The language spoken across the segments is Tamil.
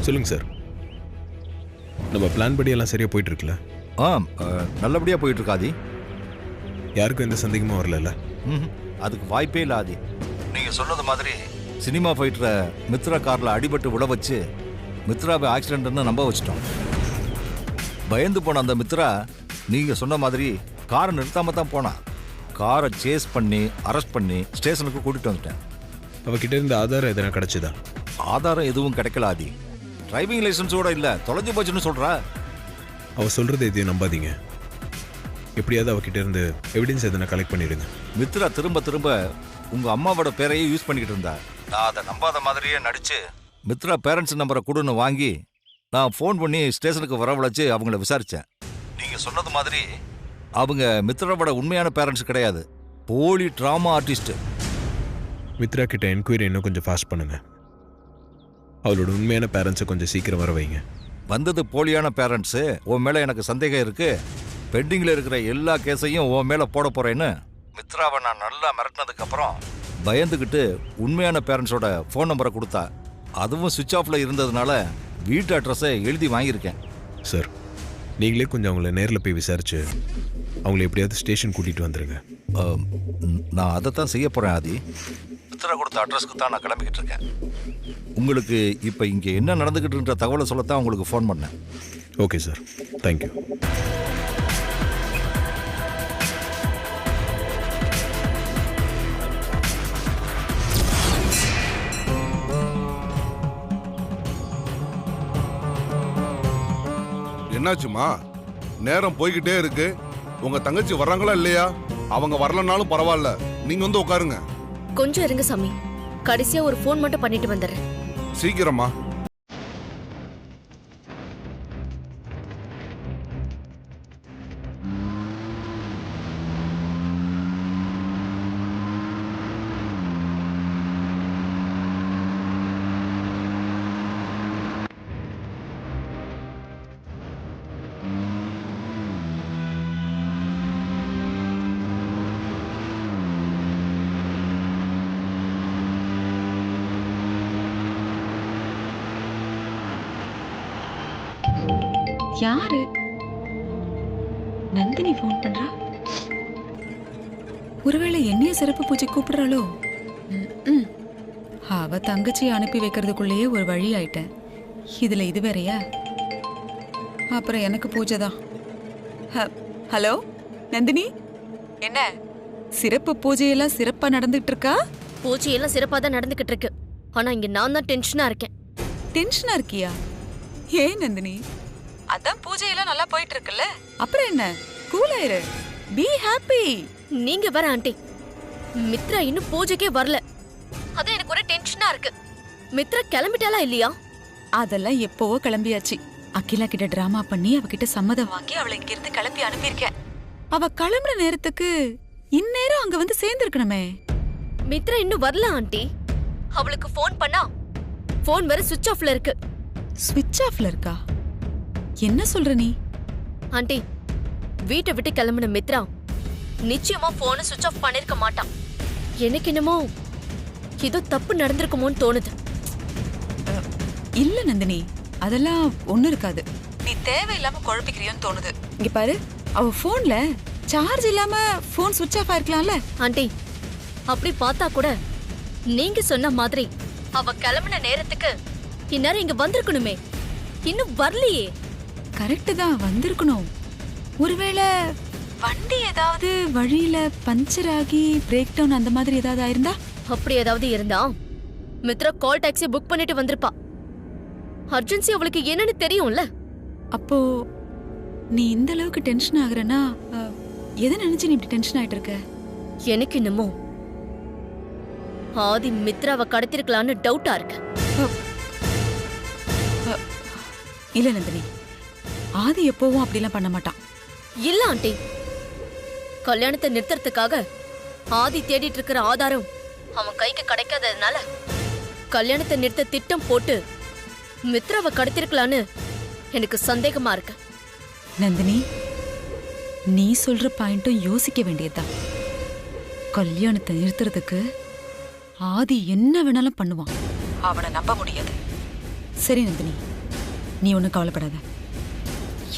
சொல்லுங்க சார். நம்ம பிளான் படி எல்லாம் சரியா போயிட்டு இருக்குல்ல? நல்லபடியா போயிட்டு இருக்கு ஆதி. யாருக்கும் எந்த சந்தேகமும் வரல? அதுக்கு வாய்ப்பே இல்லை ஆதி. நீங்க சொன்னது மாதிரி சினிமா ஃபைட்டரை மித்ரா கார்ல அடிபட்டு விட வச்சு மித்ராவை ஆக்சிடென்ட்னு நம்ப வச்சிட்டோம். பயந்து போன அந்த மித்ரா நீங்க சொன்ன மாதிரி காரை நிறுத்தாம தான் போனா. காரை சேஸ் பண்ணி அரெஸ்ட் பண்ணி ஸ்டேஷனுக்கு கூட்டிட்டு வந்துட்டேன். அவகிட்ட இருந்த ஆதாரம் எதனா கிடைச்சதா? ஆதாரம் எதுவும் கிடைக்கல ஆதி. டிரைவிங் லைசன்ஸோட இல்ல, தொலைஞ்சு போச்சுன்னு சொல்றா. அவ சொல்றது எதையும் நம்பாதீங்க. எப்படியாவது அவகிட்ட இருந்து எவிடன்ஸ் எதனா கலெக்ட் பண்ணிடுங்க. மித்ரா திரும்ப திரும்ப உங்க அம்மாவோட பேரையே யூஸ் பண்ணிக்கிட்டு இருந்தா. நான் அதை நம்பாத மாதிரியே நடிச்சு மித்ரா பேரண்ட்ஸ் நம்பரை கொடுன்னு வாங்கி நான் ஃபோன் பண்ணி ஸ்டேஷனுக்கு வரவழைச்சு அவங்கள விசாரிச்சேன். நீங்க சொன்னது மாதிரி அவங்க மித்ராவோட உண்மையான பேரண்ட்ஸ் கிடையாது, போலி ட்ராமா ஆர்டிஸ்ட். மித்ரா கிட்ட என்கொயரி இன்னும் கொஞ்சம் ஃபாஸ்ட் பண்ணுங்க. அவளோட உண்மையான பேரண்ட்ஸை கொஞ்சம் சீக்கிரம் வர வைங்க. வந்தது போலியான பேரண்ட்ஸு. உன் மேல எனக்கு சந்தேகம் இருக்கு. பெண்டிங்ல இருக்கிற எல்லா கேஸையும் உன் மேல போட போறேன்னு மித்ராவை நான் நல்லா மிரட்டினதுக்கு அப்புறம் பயந்துக்கிட்டு உண்மையான பேரண்ட்ஸோட ஃபோன் நம்பரை கொடுத்தா. அதுவும் சுவிட்ச் ஆஃப்ல இருந்ததுனால வீட்டு அட்ரஸை எழுதி வாங்கியிருக்கேன். சார், நீங்களே கொஞ்சம் அவங்கள நேரில் போய் விசாரிச்சு அவங்கள எப்படியாவது ஸ்டேஷன் கூட்டிட்டு வந்துருங்க. நான் அதை தான் செய்ய போறேன் ஆதி. மித்ரா கொடுத்த அட்ரஸ்க்கு தான் நான் கிளம்பிக்கிட்டு இருக்கேன். உங்களுக்கு இப்போ இங்கே என்ன நடந்துக்கிட்டுன்ற தகவலை சொல்லத்தான் உங்களுக்கு ஃபோன் பண்ணேன். Okay sir, thank you. என்னாச்சுமா? நேரம் போய்கிட்டே இருக்கு. உங்க தங்கச்சி வர்றாங்களா இல்லையா? அவங்க வரலனாலும் பரவாயில்ல, நீங்க வந்து உட்காருங்க. கொஞ்சம் இருங்க சாமி, கடைசியா ஒரு ஃபோன் மட்டும் பண்ணிட்டு வந்துடுறேன். சீக்கிரமா. யாரு? நந்தினி ஃபோன் பண்றா. ஒருவேளை என்னைய சிறப்பு பூஜை கூப்பிடுறாளோ? அவ தங்கச்சியை அனுப்பி வைக்கிறதுக்குள்ளேயே ஒரு வழி ஆயிட்டேன். இதுல இது வேறையா? அப்புறம் எனக்கு பூஜை தான். ஹலோ நந்தினி, என்ன சிறப்பு பூஜையெல்லாம் சிறப்பா நடந்துட்டு இருக்கா? பூஜையெல்லாம் சிறப்பா தான் நடந்துகிட்டு இருக்கு. ஆனா இங்க நான் தான் டென்ஷனா இருக்கேன். டென்ஷனா இருக்கியா? ஏன் நந்தினி? அதான் பூஜையெல்லாம் நல்லா போயிட்டு இருக்குல்ல, அப்புறம் என்ன? கூலா இரு, பி ஹாப்பி. நீங்க வர ஆண்டி, மித்ரா இன்னும் பூஜைக்கே வரல. அதான் எனக்கு ஒரு டென்ஷனா இருக்கு. மித்ரா கிளம்பிட்டாளா இல்லையா? அதெல்லாம் எப்பவோ கிளம்பியாச்சு. அகிலா கிட்ட டிராமா பண்ணி அவகிட்ட சம்மதம் வாங்கி அவளை இங்க இருந்து கிளப்பி அனுப்பியிருக்கேன். அவ கிளம்புற நேரத்துக்கு இந்நேரம் அங்க வந்து சேர்ந்திருக்கணுமே. மித்ரா இன்னும் வரல ஆண்டி. அவளுக்கு ஃபோன் பண்ணா ஃபோன் வேற சுவிட்ச் ஆஃப்ல இருக்கு. ஸ்விட்ச் ஆஃப்ல இருக்கா? என்ன சொல்ற நீ? ஆண்டி, வீட்டை விட்டு கிளம்பின மித்ரா நிச்சயமா போனை சுவிட்ச் ஆஃப் பண்ணிருக்க மாட்டான். எனக்கு என்னமோ ஏதோ தப்பு நடந்திருக்குமோன்னு தோணுது. இல்ல நந்தினி, அதெல்லாம் ஒண்ணு இருக்காது. நீ தேவையில்லாம குழப்பிக்கிறியோன்னு தோணுது. இங்க பாரு, அவ போன்ல சார்ஜ் இல்லாம போன் சுவிட்ச் ஆஃப் ஆயிருக்கலாம்ல. ஆண்டி, அப்படி பார்த்தா கூட நீங்க சொன்ன மாதிரி அவ கிளம்பின நேரத்துக்கு இந்நேரம் இங்க வந்திருக்கணுமே. இன்னும் வரலையே. கரெக்ட் தான், வந்திருக்கணும். ஒருவேளை வண்டி ஏதாவது வழியில பஞ்சர் ஆகி பிரேக் டவுன் அந்த மாதிரி ஏதாவது ஆயிருந்தா? அப்படி ஏதாவது இருந்தா மித்ரா கால் டாக்ஸி புக் பண்ணிட்டு வந்திருப்பா. அர்ஜென்சி அவளுக்கு என்னன்னு தெரியும்ல. அப்போ நீ இந்த அளவுக்கு டென்ஷன் ஆகுறனா எதை நினைச்சு நீ இப்படி டென்ஷன் ஆயிட்டு இருக்க? எனக்கு என்னமோ ஆதி மித்ராவை கடத்திருக்கலான்னு டவுட்டா இருக்கு. இல்ல நந்தினி, ஆதி எப்பவும் அப்படிலாம் பண்ண மாட்டான். இல்ல ஆண்டி, கல்யாணத்தை நிறுத்துறதுக்காக ஆதி தேடிட்டு இருக்கிற ஆதாரம் அவன் கைக்கு கிடைக்காததுனால கல்யாணத்தை நிறுத்த திட்டம் போட்டு மித்ராவை கடத்திருக்கலான்னு எனக்கு சந்தேகமா இருக்கு. நந்தினி, நீ சொல்ற பாயிண்ட்டும் யோசிக்க வேண்டியதுதான். கல்யாணத்தை நிறுத்துறதுக்கு ஆதி என்ன வேணாலும் பண்ணுவான். அவனை நம்ப முடியாது. சரி நந்தினி, நீ ஒன்றும் கவலைப்படாத.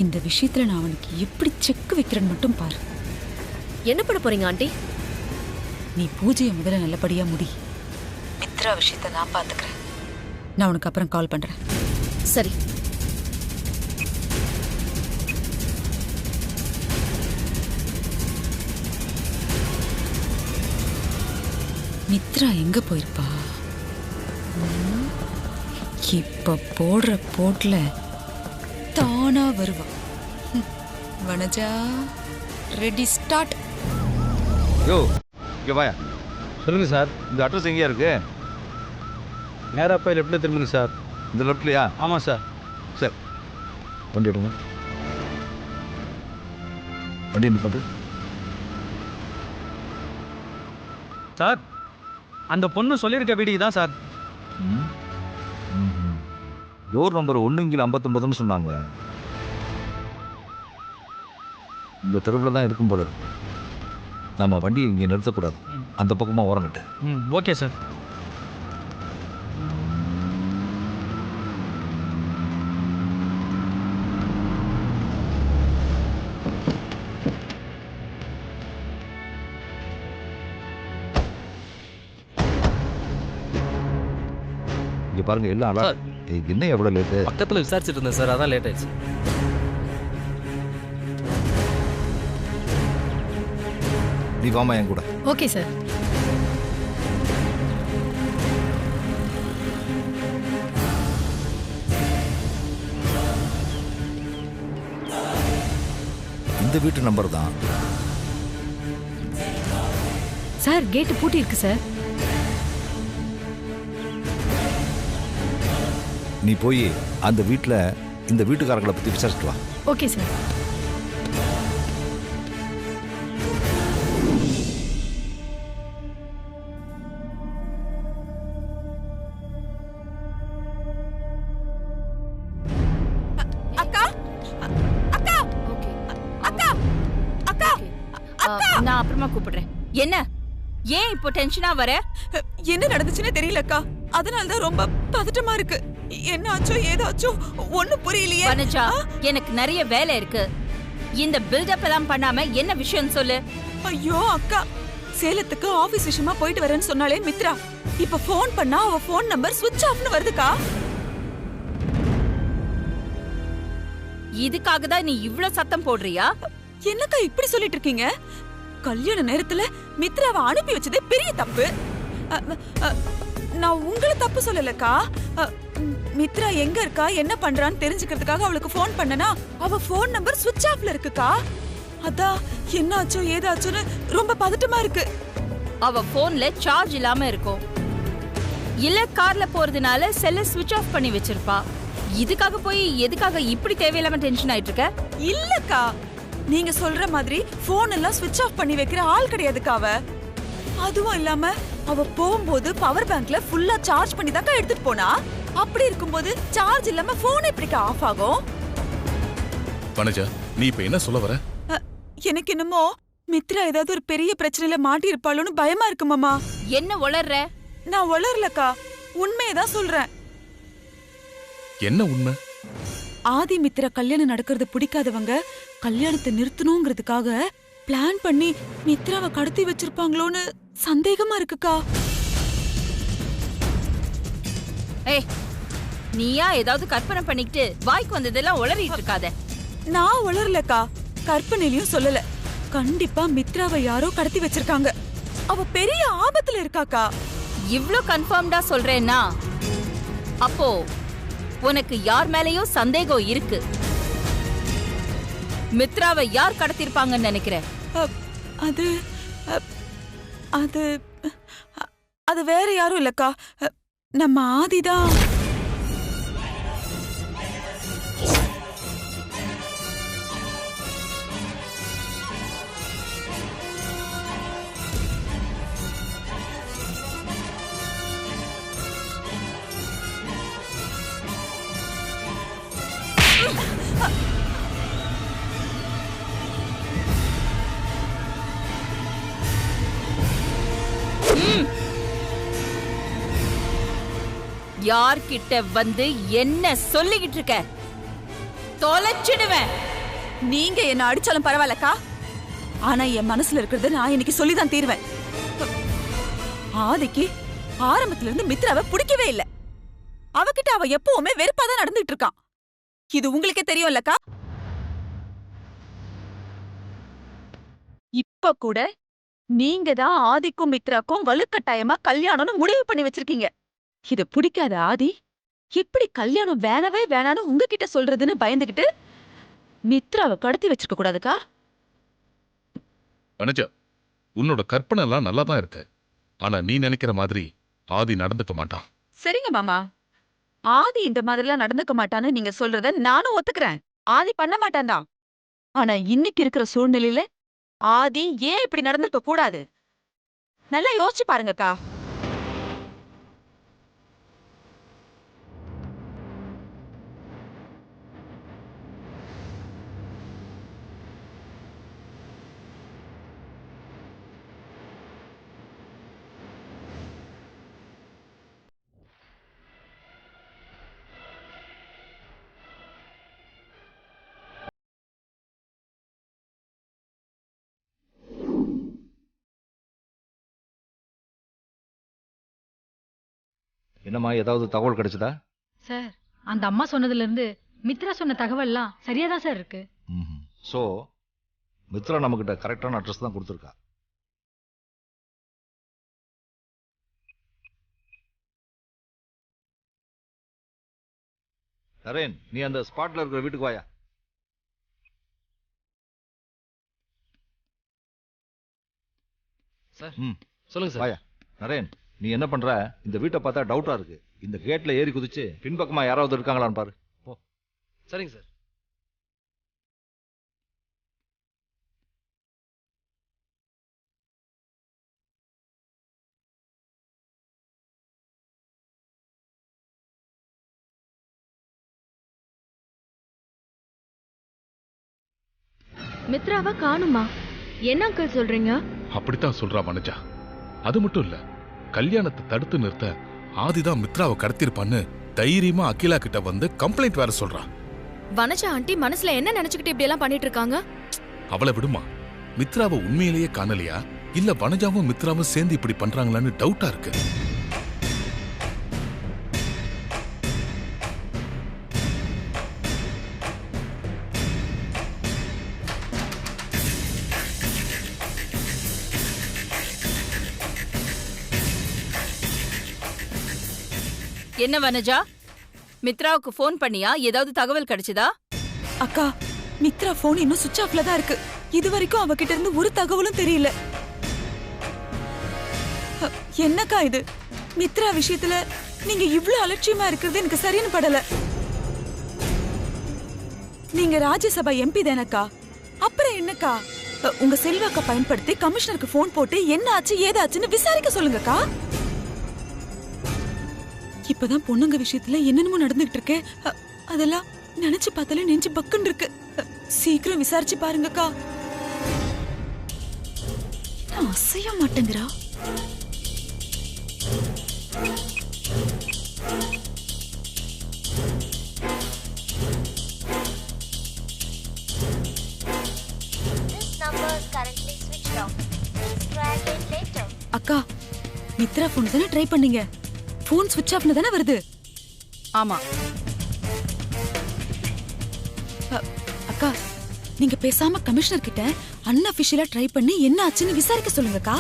இந்த விஷயத்துல நான் அவனுக்கு எப்படி செக் வைக்கிறேன்னு மட்டும் பாரு. என்ன பண்ண போறீங்க ஆண்டி? நீ பூஜையை முதல்ல நல்லபடியா முடி. மித்ரா விஷயத்தை நான் பாத்துக்கிறேன். நான் உனக்கு அப்புறம் கால் பண்றேன். சரி. மித்ரா எங்க போயிருப்பா? இப்ப போடுற போட்ல தானா வருவா. Vanaja, ready start. யோ இங்கே வாயா. சொல்லுங்கள் சார். இந்த அட்ரஸ் எங்கேயா இருக்கு? நேராக போய் லெஃப்ட்டில் திரும்புங்க சார். இந்த லெஃப்ட்லையா? ஆமாம் சார். சரி, வண்டி எடுங்க. வண்டி என்ன பண்ணுறது சார்? அந்த பொண்ணு சொல்லியிருக்க வீடிக்கு தான் சார். டோர் நம்பர் 1/59 சொன்னாங்க. இந்த தெருவில் தான் இருக்கும் போல இருக்கு. நம்ம வண்டி இங்கே நிறுத்தக்கூடாது. அந்த பக்கமாக ஓரங்கட்டு. Okay sir. இங்கே பாருங்க, எல்லாம் அலா. என்ன எவ்வளோ லேட்டு? பக்கத்தில் விசாரிச்சுட்டு இருந்தேன் சார், அதான் லேட் ஆயிடுச்சு. நீ வாமா என் கூட. Okay sir. இந்த வீட்டு நம்பர் தான். சார், கேட்டு பூட்டி இருக்கு சார். நீ போய் அந்த வீட்டில் இந்த வீட்டுக்காரங்களை பற்றி விசாரிச்சுட்டு வா. Okay sir. அக்கா, அக்கா, ஓகே. அக்கா, அக்கா, நான் அப்புறமா கூப்பிடுறேன். என்ன ஏன் இப்போ டென்ஷனா வர? என்ன நடந்துச்சுன்னு தெரியலக்கா. அதனால தான் ரொம்ப பதட்டமா இருக்கு. என்ன ஆச்சோ ஏதாச்சோ ஒண்ணும் புரியலையே. வனஜா, எனக்கு நிறைய வேலை இருக்கு. இந்த பில்டப் எல்லாம் பண்ணாம என்ன விஷயம் சொல்லு. ஐயோ அக்கா, சேலத்துக்கு ஆபீஸ் விஷயமா போயிட்டு வரேன்னு சொன்னாலே மித்ரா. இப்ப போன் பண்ணா அவ போன் நம்பர் சுவிட்ச் ஆஃப்னு வருதுக்கா. இதுக்காக தான் நீ இவ்ளோ சத்தம் போடுறியா? என்னக்கா இப்படி சொல்லிட்டு இருக்கீங்க? கல்யாண நேரத்துல மித்ராவை அனுப்பி வச்சதே பெரிய தப்பு. நான் உங்களை தப்பு சொல்லலக்கா. மித்ரா எங்க இருக்கா, என்ன பண்றான்னு தெரிஞ்சுக்கிறதுக்காக அவளுக்கு போன் பண்ணனா அவ போன் நம்பர் சுவிட்ச் ஆஃப்ல இருக்குக்கா. அதான் என்னாச்சோ ஏதாச்சோன்னு ரொம்ப பதட்டமா இருக்கு. அவ போன்ல சார்ஜ் இல்லாம இருக்கும். இல்ல கார்ல போறதுனால செல்ல ஸ்விட்ச் ஆஃப் பண்ணி வச்சிருப்பா. இதுக்காக போய் எதுக்காக இப்படி தேவையில்லாம டென்ஷன் ஆயிட்டு இருக்க? இல்லக்கா, நீங்க சொல்ற மாதிரி போன் எல்லாம் ஸ்விட்ச் ஆஃப் பண்ணி வைக்கிற ஆள் கிடையாதுக்கா அவ. அதுவும் இல்லாம அவ போகும்போது பவர் பேங்க்ல ஃபுல்லா சார்ஜ் பண்ணி தான் எடுத்துட்டு போனா. அப்படி இருக்கும்போது சார்ஜ் இல்லாம போன் எப்படிக்கா ஆஃப் ஆகும்? வனஜா, நீ இப்ப என்ன சொல்ல வர? எனக்கு என்னமோ மித்ரா ஏதாவது ஒரு பெரிய பிரச்சனையில மாட்டி இருப்பாளோன்னு பயமா இருக்கு மாமா. என்ன உளர்ற? நான் உளரலக்கா, உண்மையதான் சொல்றேன். என்ன உண்மை? ஆதி மித்ரா கல்யாணம் நடக்கிறது பிடிக்காதவங்க கல்யாணத்தை நிறுத்தணுங்கிறதுக்காக பிளான் பண்ணி மித்ராவை கடத்தி வச்சிருப்பாங்களோன்னு சந்தேகமா இருக்குக்கா. ஏய், நீயா ஏதாவது கற்பனை பண்ணிக்கிட்டு வாய்க்கு வந்ததெல்லாம் உளறிட்டு இருக்காத. நான் உளரலக்கா, கற்பனையிலயும் சொல்லல. கண்டிப்பா மித்ராவை யாரோ கடத்தி வச்சிருக்காங்க. அவ பெரிய ஆபத்துல இருக்காக்கா. இவ்ளோ கன்ஃபார்ம்டா சொல்றேன்னா அப்போ உனக்கு யார் மேலயோ சந்தேகம் இருக்கு. மித்ராவை யார் கடத்திருப்பாங்கன்னு நினைக்கிற? அது அது அது வேற யாரும் இல்லக்கா, நம்ம ஆதிதான். யார்கிட்ட வந்து என்ன சொல்லிக்கிட்டு இருக்க? தொலைச்சிடுவேன். நீங்க என்ன அடிச்சாலும் பரவாயில்லக்கா, ஆனா என் மனசுல இருக்கிறத நான் இன்னைக்கு சொல்லிதான் தீருவேன். ஆதிக்கு ஆரம்பத்துல இருந்து மித்ராவை பிடிக்கவே இல்ல. அவகிட்ட அவ எப்பவுமே வெறுப்பாதான் நடந்துட்டு இருக்கான். இது உங்களுக்கே தெரியும்லக்கா. இப்ப கூட நீங்க தான் ஆதிக்கும் மித்ராக்கும் வலுக்கட்டாயமா கல்யாணம்னு முடிவு பண்ணி வச்சிருக்கீங்க. இது பிடிக்காத ஆதி இப்படி கல்யாணம் வேணவே வேணான்னு உங்ககிட்ட சொல்றதுன்னு பயந்துகிட்டு மித்ராவை கடத்தி வச்சிருக்க கூடாதுக்கா. வனஜா, உன்னோட கற்பனை எல்லாம் நல்லா தான் இருக்கு. ஆனா நீ நினைக்கிற மாதிரி ஆதி நடந்துக்க மாட்டான். சரிங்க மாமா, ஆதி இந்த மாதிரிலாம் நடந்துக்க மாட்டான்னு நீங்க சொல்றத நானும் ஒத்துக்கிறேன். ஆதி பண்ண மாட்டான் தான். ஆனா இன்னைக்கு இருக்கிற சூழ்நிலையில ஆதி ஏன் இப்படி நடந்துக்க கூடாது? நல்லா யோசிச்சு பாருங்கக்கா. என்னம்மா, ஏதாவது தகவல் கிடைச்சதா? சார், அந்த அம்மா சொன்னதுல இருந்து மித்ரா சொன்ன தகவல்லாம் சரியா தான் சார் இருக்கு. ஸோ மித்ரா நம்மகிட்ட கரெக்டான அட்ரஸ் தான் கொடுத்துருக்கா. நரேன், நீ அந்த ஸ்பாட்ல இருக்கிற வீட்டுக்கு வாயா. சார் சொல்லுங்க சார். வாயா. நரேன், நீ என்ன பண்ற? இந்த வீட்டை பார்த்தா டவுட்டா இருக்கு. இந்த கேட்ல ஏறி குதிச்சு பின்பக்கமா யாராவது இருக்காங்களான்னு பாரு. போ. சரிங்க சார். மித்ராவா காணுமா? என்ன அங்கிள் சொல்றீங்க? அப்படித்தான் சொல்றா வனஜா. அது மட்டும் இல்ல, கல்யாணத்தை தடுத்து நிறுத்த ஆதிதான் மித்ராவை கடத்திருப்பான்னு தைரியமா அகிலா கிட்ட வந்து கம்ப்ளைண்ட் வேற சொல்றா. வனஜா ஆண்டி மனசுல என்ன நினைச்சுக்கிட்டு இப்படி எல்லாம் பண்ணிட்டு இருக்காங்க? அவளை விடுமா. மித்ராவை உண்மையிலேயே காணலையா, இல்ல வனஜாவும் மித்ராவும் சேர்ந்து இப்படி பண்றாங்களான்னு டவுட்டா இருக்கு. என்ன வனஜா, மித்ராவுக்கு ஃபோன் பண்ணியா? ஏதாவது தகவல் கிடைச்சதா? அக்கா, மித்ரா போன் இன்னும் சுவிட்ச் ஆஃப்ல தான் இருக்கு. இது வரைக்கும் அவகிட்ட இருந்து ஒரு தகவலும் தெரியல. என்னக்கா இது? மித்ரா விஷயத்துல நீங்க இவ்ளோ அலட்சியமா இருக்கிறது எனக்கு சரின்னு படல. நீங்க ராஜ்யசபா எம்பி தானக்கா? அப்புறம் என்னக்கா, உங்க செல்வாக்க பயன்படுத்தி கமிஷனருக்கு போன் போட்டு என்ன ஆச்சு ஏதாச்சுன்னு விசாரிக்க சொல்லுங்கக்கா. இப்பதான் பொண்ணுங்க விஷயத்துல என்னென்னமோ நடந்துகிட்டு இருக்கு. அதெல்லாம் நினைச்சு பார்த்தாலே நெஞ்சு பக்குன்னு இருக்கு. சீக்கிரம் விசாரிச்சு பாருங்கக்கா. அசைய மாட்டேங்கிறா. அக்கா, மித்ரா போன் தானே ட்ரை பண்ணீங்க? போன் சுவிட்ச் ஆஃப்னு தானே வருது? ஆமா. அக்கா, நீங்க பேசாம கமிஷனர் கிட்ட அன்அபிஷியலா ட்ரை பண்ணி என்ன ஆச்சுன்னு விசாரிக்க சொல்லுங்கக்கா.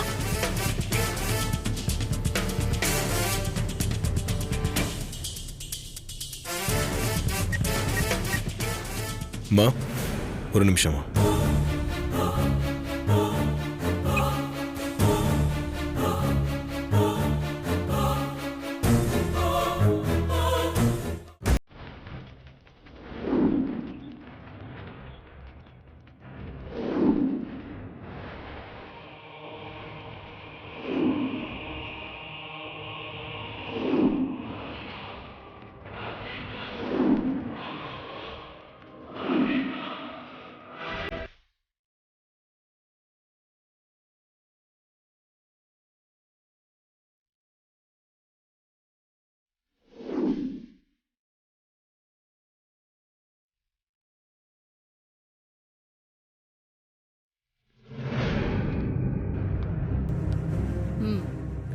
மா, ஒரு நிமிஷமா.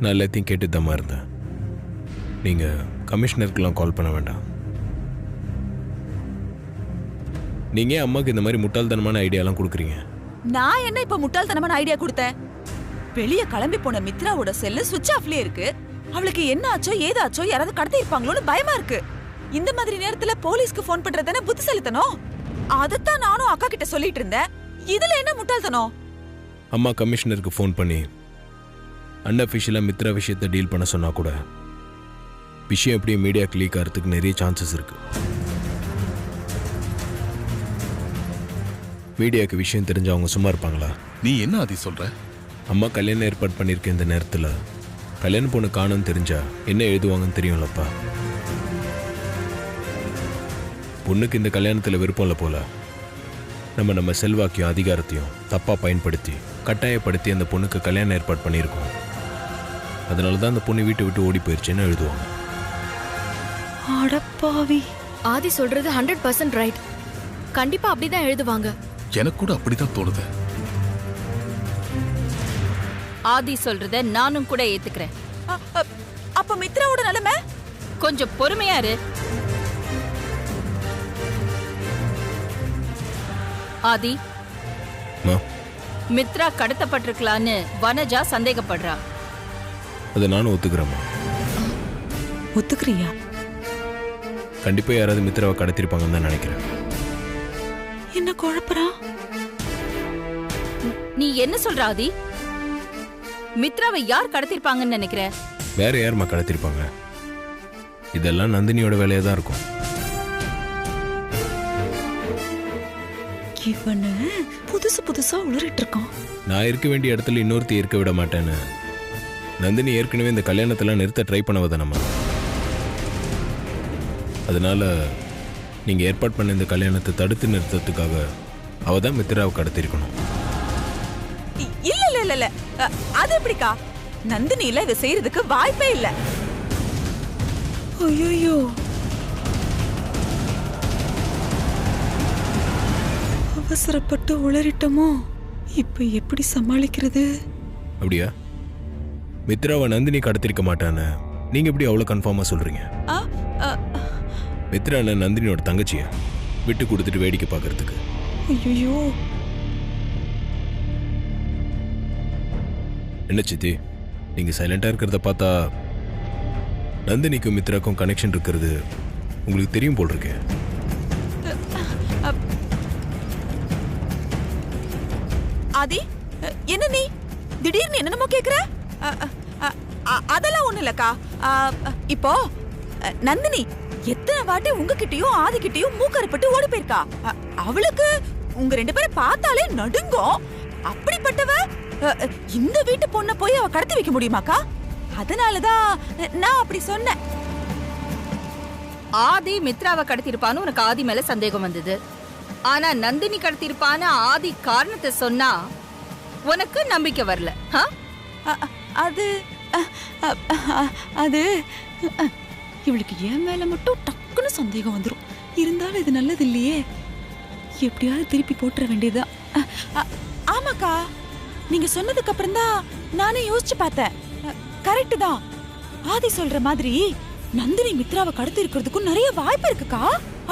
நான் எல்லாத்தையும் கேட்டுதாம்மா இருந்தேன். நீங்கள் கமிஷனருக்கெல்லாம் கால் பண்ண வேண்டாம். நீங்கள் ஏன் அம்மாவுக்கு இந்த மாதிரி முட்டாள்தனமான ஐடியாலாம் கொடுக்குறீங்க? நான் என்ன இப்ப முட்டாள்தனமான ஐடியா கொடுத்தேன்? வெளியே கிளம்பி போன மித்ராவோட செல்லு சுவிட்ச் ஆஃப்லயே இருக்கு. அவளுக்கு என்ன ஆச்சோ ஏதாச்சோ யாராவது கடத்தி இருப்பாங்களோன்னு பயமா இருக்கு. இந்த மாதிரி நேரத்துல போலீஸ்க்கு போன் பண்றதுதானே புத்திசாலித்தனம். அதைத்தான் நானும் அக்கா கிட்ட சொல்லிட்டு இருந்தேன். இதுல என்ன முட்டாள்தனம்? அம்மா கமிஷனருக்கு ஃபோன் பண்ணி அன்அஃபிஷியலாக மித்ரா விஷயத்தை டீல் பண்ண சொன்னா கூட விஷயம் எப்படி மீடியாவுக்கு லீக் ஆகிறதுக்கு நிறைய சான்சஸ் இருக்கு. மீடியாவுக்கு விஷயம் தெரிஞ்சு அவங்க சும்மா இருப்பாங்களா? நீ என்ன ஆதி சொல்ற? அம்மா கல்யாணம் ஏற்பாடு பண்ணியிருக்க இந்த நேரத்தில் கல்யாணம் பொண்ணு காணும்னு தெரிஞ்சா என்ன எழுதுவாங்கன்னு தெரியும்லப்பா. பொண்ணுக்கு இந்த கல்யாணத்தில் விருப்பம் இல்லை போல. நம்ம செல்வாக்கையும் அதிகாரத்தையும் தப்பாக பயன்படுத்தி கட்டாயப்படுத்தி அந்த பொண்ணுக்கு கல்யாணம் ஏற்பாடு பண்ணியிருக்கோம். அதனால தான் அந்த பொண்ணு வீட்டை விட்டு ஓடி போயிடுச்சுன்னு எழுதுவாங்க. அடப்பாவி. ஆதி சொல்றது 100% ரைட். கண்டிப்பா அப்படிதான் எழுதுவாங்க. எனக்கு கூட அப்படிதான் தோணுது. ஆதி சொல்றத நானும் கூட ஏத்துக்கிறேன். அப்ப மித்ராவோட நிலைமை? கொஞ்சம் பொறுமையா இரு. ஆதி, மித்ரா கடத்தப்பட்டிருக்கலான்னு வனஜா சந்தேகப்படுறா. அதை நானும் ஒத்துக்கிறேம்மா. ஒத்துக்கிறியா? கண்டிப்பாக யாராவது மித்ராவை கடத்திருப்பாங்கன்னு தான் நினைக்கிறேன். என்ன குழப்பறா? நீ என்ன சொல்ற ஆதி? மித்ராவை யார் கடத்திருப்பாங்கன்னு நினைக்கிற? வேற யாருமா கடத்திருப்பாங்க? இதெல்லாம் நந்தினியோட வேலையா தான் இருக்கும். இவனு புதுசா உளறிட்டு இருக்கான். நான் இருக்க வேண்டிய இடத்துல இன்னொருத்தி இருக்க விட மாட்டேன்னு நந்தினி ஏற்கனவே இந்த கல்யாணத்தெல்லாம் நிறுத்த ட்ரை பண்ணவத நம்ம. அதனால நீங்க ஏற்பாடு பண்ண இந்த கல்யாணத்தை தடுத்து நிறுத்தத்துக்காக அவ தான் மித்ராவை கடத்திருக்கணும். இல்ல அது எப்படிக்கா? நந்தினியில இதை செய்யறதுக்கு வாய்ப்பே இல்ல. ஐயோ, அவசரப்பட்டு உளறிட்டோமோ? இப்ப எப்படி சமாளிக்கிறது? அப்படியா? மித்ராவை நந்தினி கடத்திருக்க மாட்டான்னு நீங்க எப்படி அவ்வளவு கன்ஃபார்மா சொல்றீங்க? மித்ரா நந்தினியோட தங்கச்சிய விட்டு கொடுத்துட்டு வேடிக்கை பார்க்கறதுக்கு. ஐயோ, என்ன சித்தி, நீங்க சைலண்டா இருக்கிறத பார்த்தா நந்தினிக்கும் மித்ராக்கும் கனெக்ஷன் இருக்கிறது உங்களுக்கு தெரியும் போல் இருக்கு. ஆதி, என்ன நீ திடீர்னு என்னமோ கேக்குற? அதெல்லாம் ஒண்ணு இல்லக்கா. இப்போ நந்தினி எத்தனை வாட்டி உங்ககிட்டயும் ஆதிக்கிட்டயும் மூக்கறுப்பட்டு ஓடி போயிருக்கா. அவளுக்கு உங்க ரெண்டு பேரை பார்த்தாலே நடுங்கும். அப்படிப்பட்டவ இந்த வீட்டு பொண்ணை போய் அவ கடத்தி வைக்க முடியுமாக்கா? அதனாலதான் நான் அப்படி சொன்னேன். ஆதி மித்ராவை கடத்திருப்பான்னு உனக்கு ஆதி மேல சந்தேகம் வந்தது. ஆனா நந்தினி கடத்திருப்பான்னு ஆதி காரணத்தை சொன்னா உனக்கு நம்பிக்கை வரல. அது அது இவளுக்கு என் மேல மட்டும் டக்குன்னு சந்தேகம் வந்துடும். இருந்தாலும் இது நல்லது இல்லையே. எப்படியாவது திருப்பி போட்டுற வேண்டியதா. ஆமாக்கா, நீங்க சொன்னதுக்கு அப்புறம் தான் நானே யோசிச்சு பார்த்தேன். கரெக்ட் தான். ஆதி சொல்ற மாதிரி நந்தினி மித்ராவை கடத்தி இருக்கிறதுக்கும் நிறைய வாய்ப்பு இருக்குக்கா.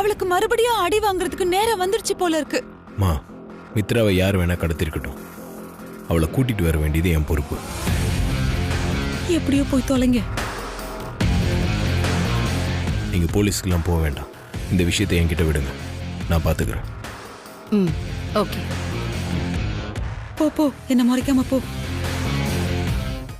அவளுக்கு மறுபடியும் அடி வாங்குறதுக்கு நேரம் வந்துருச்சு போல இருக்கு. மா, மித்ராவை யார் வேணா கடத்திருக்கட்டும், அவளை கூட்டிட்டு வர வேண்டியது என் பொறுப்பு. எப்படியோ போய் தொலைங்க. நீங்க போலீஸ்க்குலாம் போக வேண்டாம். இந்த விஷயத்தை என்கிட்ட விடுங்க, நான் பாத்துக்கிறேன். ஓகே, போ என்ன முறைக்காம போ.